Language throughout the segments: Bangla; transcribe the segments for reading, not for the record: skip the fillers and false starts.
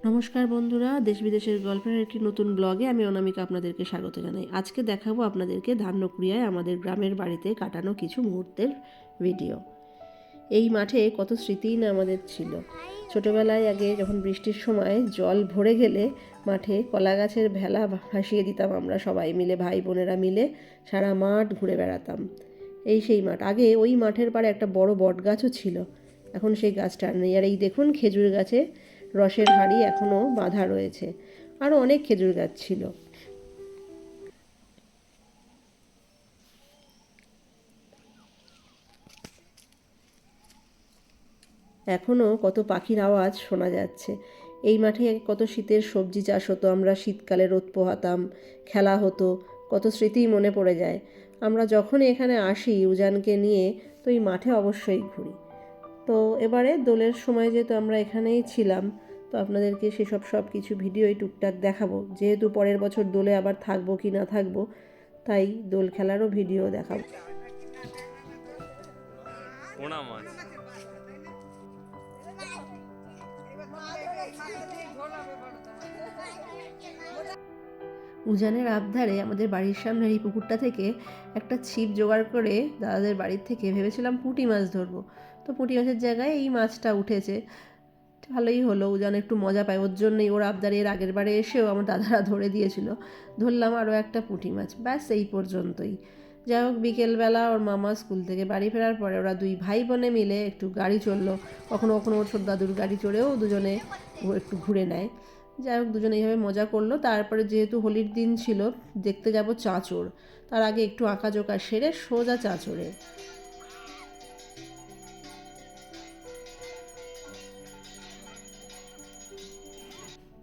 নমস্কার বন্ধুরা, দেশ বিদেশের গল্পের একটি নতুন ব্লগে আমি অনামিকা আপনাদেরকে স্বাগত জানাই। আজকে দেখাবো আপনাদেরকে ধান্যকুড়িয়ায় আমাদের গ্রামের বাড়িতে কাটানো কিছু মুহূর্তের ভিডিও। এই মাঠে কত স্মৃতিই না আমাদের ছিল। ছোটোবেলায় আগে যখন বৃষ্টির সময় জল ভরে গেলে মাঠে কলা গাছের ভেলা ভাসিয়ে দিতাম আমরা সবাই মিলে, ভাই বোনেরা মিলে সারা মাঠ ঘুরে বেড়াতাম। এই সেই মাঠ, আগে ওই মাঠের পাড়ে একটা বড় বট গাছও ছিল, এখন সেই গাছটা আর নেই। আর এই দেখুন খেজুর গাছে রসের হাঁড়ি এখনও বাঁধা রয়েছে। আরও অনেক খেজুর গাছ ছিল। এখনও কত পাখির আওয়াজ শোনা যাচ্ছে। এই মাঠে কত শীতের সবজি চাষ হতো, আমরা শীতকালে রোদ পোহাতাম, খেলা হতো, কত স্মৃতিই মনে পড়ে যায়। আমরা যখনই এখানে আসি উজানকে নিয়ে, তো এই মাঠে অবশ্যই ঘুরি। তো এবারে দোলের সময় যেহেতু আমরা এখানেই ছিলাম, তো আপনাদেরকে সেসব সব কিছু ভিডিওই টুকটাক দেখাবো। যেহেতু পরের বছর দোলে আবার থাকবো কি না থাকবো, তাই দোল খেলারও ভিডিও দেখাবো। উজানের আবধারে আমাদের বাড়ির সামনের এই পুকুরটা থেকে একটা ছিপ জোগাড় করে দাদাদের বাড়ির থেকে ভেবেছিলাম পুঁটি মাছ ধরবো। তো পুঁটি মাছের জায়গায় এই মাছটা উঠেছে, ভালোই হলো। উজান একটু মজা পায়, ওর জন্যই ওর আবদারে এর আগের বারে এসেও আমার দাদারা ধরে দিয়েছিল। ধরলাম আরও একটা পুঁটি মাছ, ব্যাস এই পর্যন্তই। যাই হোক, বিকেলবেলা ওর মামা স্কুল থেকে বাড়ি ফেরার পরে ওরা দুই ভাই বোনে মিলে একটু গাড়ি চললো। কখনো কখনো ওর ছোট দাদুর গাড়ি চড়েও দুজনে একটু ঘুরে নেয়। যাই হোক, দুজনে এইভাবে মজা করলো। তারপরে যেহেতু হোলির দিন ছিল, দেখতে যাব চাঁচর। তার আগে একটু আঁকাজোকা সেরে সোজা চাঁচরে।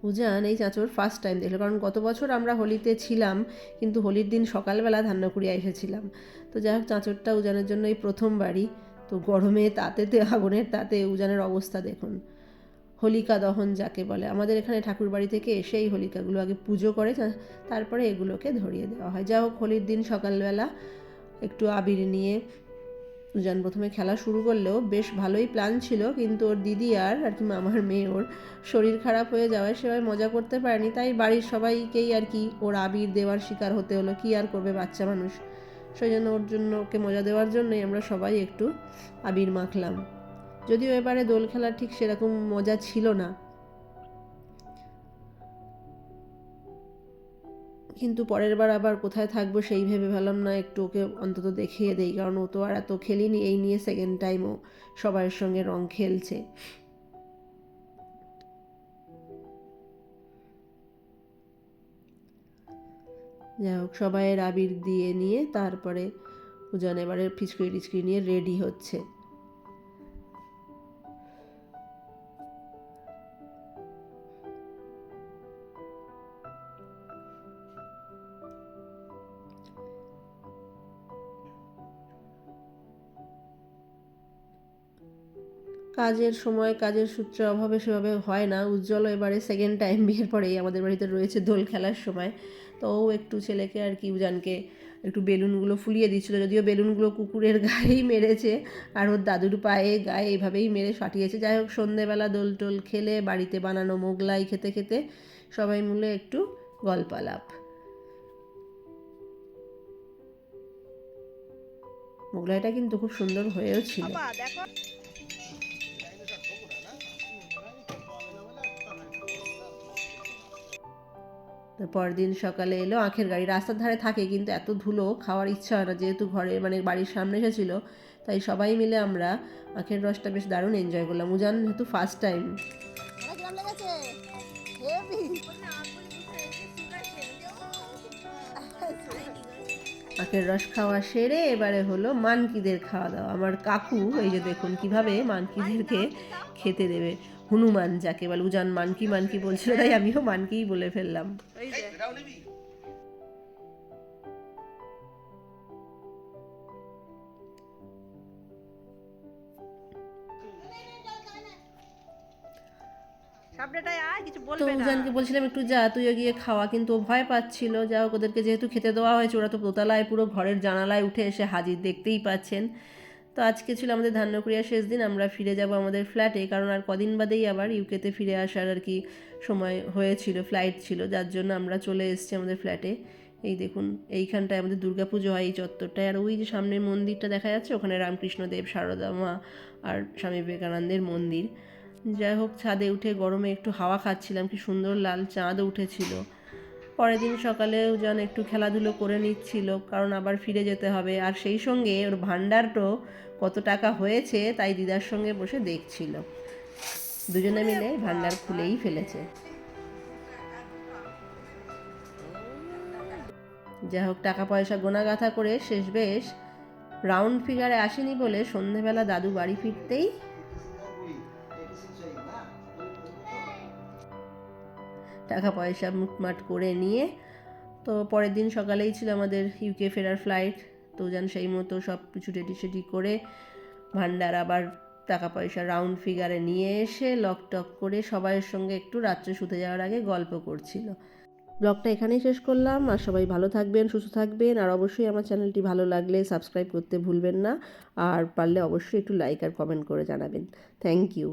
উজান এই চাঁচর ফার্স্ট টাইম দেখলো, কারণ গত বছর আমরা হোলিতে ছিলাম, কিন্তু হোলির দিন সকালবেলা ধান্যকুড়িয়া এসেছিলাম। তো যাই হোক, চাঁচরটা উজানের জন্য এই প্রথমবারই। তো গরমে তাতেতে আগুনের তাতে উজানের অবস্থা দেখুন। হোলিকা দহন যাকে বলে, আমাদের এখানে ঠাকুর বাড়ি থেকে এসেই হোলিকাগুলো আগে পুজো করে, তারপরে এগুলোকে ধরিয়ে দেওয়া হয়। যা হোক, হোলির দিন সকালবেলা একটু আবির নিয়ে উজান প্রথমে খেলা শুরু করলেও বেশ ভালোই প্ল্যান ছিল, কিন্তু ওর দিদি আর কি মামার মেয়ে ওর শরীর খারাপ হয়ে যাওয়ায় সেভাবে মজা করতে পারেনি। তাই বাড়ির সবাইকেই আর কি ওর আবির দেওয়ার শিকার হতে হলো। কি আর করবে বাচ্চা মানুষ, সেই জন্য ওর জন্য, ওকে মজা দেওয়ার জন্যই আমরা সবাই একটু আবির মাখলাম। যদিও এবারে দোল খেলার ঠিক সেরকম মজা ছিল না, কিন্তু পরের বার আবার কোথায় থাকবো সেই ভেবে ভাবলাম না, একটু ওকে অন্তত দেখিয়ে দেই, কারণ ও তো আর এত খেলিনি। এই নিয়ে সেকেন্ড টাইম ও সবার সঙ্গে রং খেলছে। যাই হোক, সবাইয়ের আবির দিয়ে নিয়ে তারপরে উজান এবারে ফিচকিরি টিচকিরি নিয়ে রেডি হচ্ছে। কাজের সময় কাজের সূত্রে অভাবে সেভাবে হয় না। উজ্জ্বলও এবারে সেকেন্ড টাইম বিয়ের পরেই আমাদের বাড়িতে রয়েছে দোল খেলার সময়। তো ও একটু ছেলেকে আর কি উজানকে একটু বেলুনগুলো ফুলিয়ে দিচ্ছিলো, যদিও বেলুনগুলো কুকুরের গায়েই মেরেছে আর ওর দাদুর পায়ে গায়ে এইভাবেই মেরে ফাটিয়েছে। যাই হোক, সন্ধেবেলা দোল টোল খেলে বাড়িতে বানানো মোগলাই খেতে খেতে সবাই মিলে একটু গল্পালাপ। মোগলাইটা কিন্তু খুব সুন্দর হয়েও ছিল। তো পরদিন সকালে এলো আখের গাড়ি। রাস্তার ধারে থাকে, কিন্তু এত ধুলো খাওয়ার ইচ্ছা হয় না, যেহেতু ঘরে মানে বাড়ির সামনে এসেছিল, তাই সবাই মিলে আমরা আখের রসটা বেশ দারুণ এনজয় করলাম। উজান যেহেতু ফার্স্ট টাইম। আখের রস খাওয়া সেরে এবারে হলো মানকিদের খাওয়া দাওয়া। আমার কাকু এই যে দেখুন কিভাবে মানকিদেরকে খেতে দেবে। হনুমান যাকে বলে, উজান মানকি মানকি বলছিল, তাই আমিও মানকিই বলে ফেললাম। তো উজানকে বলছিলাম একটু যা তুইও গিয়ে খাওয়া, কিন্তু ও ভয় পাচ্ছিল। যা হোক, ওদেরকে যেহেতু খেতে দেওয়া হয়েছে, ওরা তো দোতলায় পুরো ঘরের জানালায় উঠে এসে হাজির, দেখতেই পাচ্ছেন। তো আজকে ছিল আমাদের ধান্যকুড়িয়ার শেষ দিন, আমরা ফিরে যাব আমাদের ফ্ল্যাটে, কারণ আর কদিন বাদেই আবার ইউকেতে ফিরে আসার আর কি সময় হয়েছিল, ফ্লাইট ছিল, যার জন্য আমরা চলে এসেছি আমাদের ফ্ল্যাটে। এই দেখুন এইখানটায় আমাদের দুর্গাপুজো হয় এই চত্বরটায়, আর ওই যে সামনের মন্দিরটা দেখা যাচ্ছে ওখানে রামকৃষ্ণদেব, সারদা মা আর স্বামী বিবেকানন্দের মন্দির। যাই হোক, ছাদে উঠে গরমে একটু হাওয়া খাচ্ছিলাম, কি সুন্দর লাল চাঁদ উঠেছিল। পরের দিন সকালে উজান একটু খেলাধুলো করে নিচ্ছিল, কারণ আবার ফিরে যেতে হবে, আর সেই সঙ্গে ওর ভান্ডারটো কত টাকা হয়েছে তাই দিদার সঙ্গে বসে দেখছিল। দুজনে মিলে ভান্ডার খুলেই ফেলেছে। যাই হোক, টাকা পয়সা গোনাগাথা করে শেষ বেশ রাউন্ড ফিগারে আসেনি বলে সন্ধেবেলা দাদু বাড়ি ফিরতেই টাকা পয়সা মুটমাট করে নিয়ে, তো পরের দিন সকালেই ছিল আমাদের ইউকে ফেরার ফ্লাইট। তো যেন সেই মতো সব কিছু রেডি সেডি করে ভান্ডার আবার টাকা পয়সা রাউন্ড ফিগারে নিয়ে এসে লক টক করে সবাইয়ের সঙ্গে একটু রাত্রে শুতে যাওয়ার আগে গল্প করছিল। ব্লগটা এখানেই শেষ করলাম, আর সবাই ভালো থাকবেন, সুস্থ থাকবেন, আর অবশ্যই আমার চ্যানেলটি ভালো লাগলে সাবস্ক্রাইব করতে ভুলবেন না, আর পারলে অবশ্যই একটু লাইক আর কমেন্ট করে জানাবেন। Thank you.